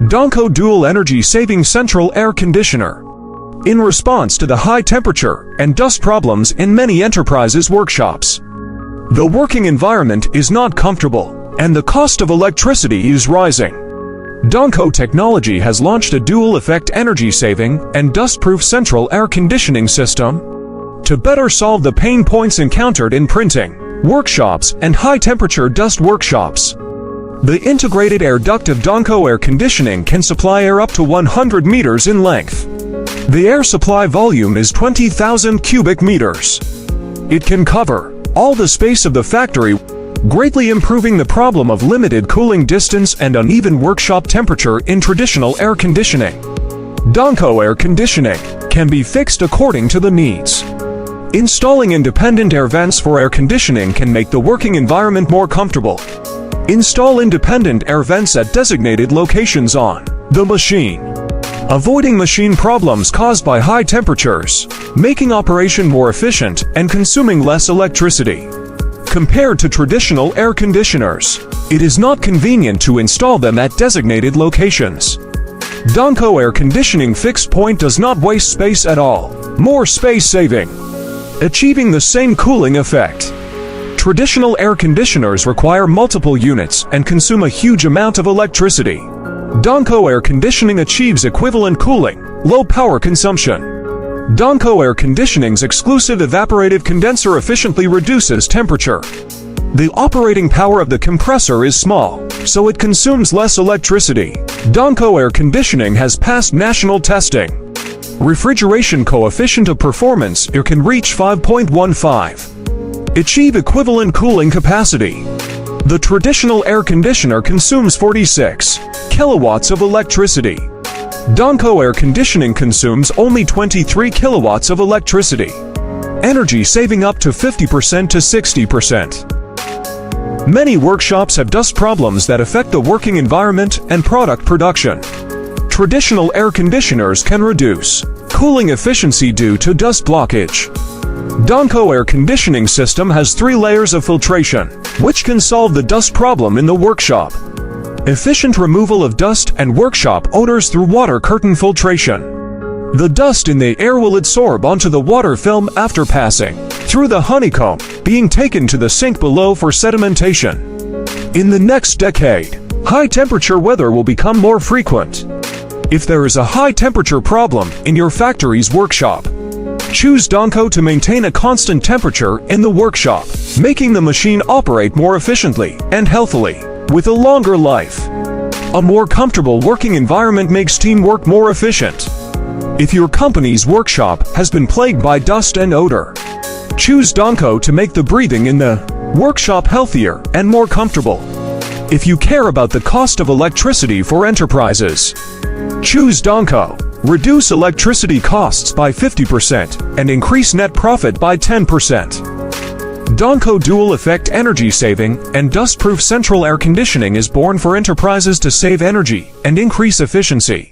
DONCO Dual Energy Saving Central Air Conditioner. In response to the high temperature and dust problems in many enterprises' workshops, the working environment is not comfortable, and the cost of electricity is rising. DONCO Technology has launched a dual-effect energy-saving and dust-proof central air conditioning system to better solve the pain points encountered in printing workshops and high-temperature dust workshops. The integrated air duct of DONCO air conditioning can supply air up to 100 meters in length. The air supply volume is 20,000 cubic meters. It can cover all the space of the factory, greatly improving the problem of limited cooling distance and uneven workshop temperature in traditional air conditioning. DONCO air conditioning can be fixed according to the needs. Installing independent air vents for air conditioning can make the working environment more comfortable. Install independent air vents at designated locations on the machine, avoiding machine problems caused by high temperatures, making operation more efficient and consuming less electricity. Compared to traditional air conditioners, it is not convenient to install them at designated locations. DONCO air conditioning fixed point does not waste space at all, more space saving, achieving the same cooling effect. Traditional air conditioners require multiple units and consume a huge amount of electricity. DONCO air conditioning achieves equivalent cooling, low power consumption. DONCO air conditioning's exclusive evaporative condenser efficiently reduces temperature. The operating power of the compressor is small, so it consumes less electricity. DONCO air conditioning has passed national testing. Refrigeration coefficient of performance here can reach 5.15. Achieve equivalent cooling capacity. The traditional air conditioner consumes 46 kilowatts of electricity. DONCO air conditioning consumes only 23 kilowatts of electricity, energy saving up to 50% to 60%. Many workshops have dust problems that affect the working environment and product production. Traditional air conditioners can reduce cooling efficiency due to dust blockage. DONCO air conditioning system has 3 layers of filtration, which can solve the dust problem in the workshop. Efficient removal of dust and workshop odors through water curtain filtration. The dust in the air will adsorb onto the water film after passing through the honeycomb, being taken to the sink below for sedimentation. In the next decade, high-temperature weather will become more frequent. If there is a high-temperature problem in your factory's workshop, choose DONCO to maintain a constant temperature in the workshop, making the machine operate more efficiently and healthily, with a longer life. A more comfortable working environment makes teamwork more efficient. If your company's workshop has been plagued by dust and odor, choose DONCO to make the breathing in the workshop healthier and more comfortable. If you care about the cost of electricity for enterprises, choose DONCO. Reduce electricity costs by 50% and increase net profit by 10%. DONCO Dual Effect Energy Saving and Dust-Proof Central Air Conditioning is born for enterprises to save energy and increase efficiency.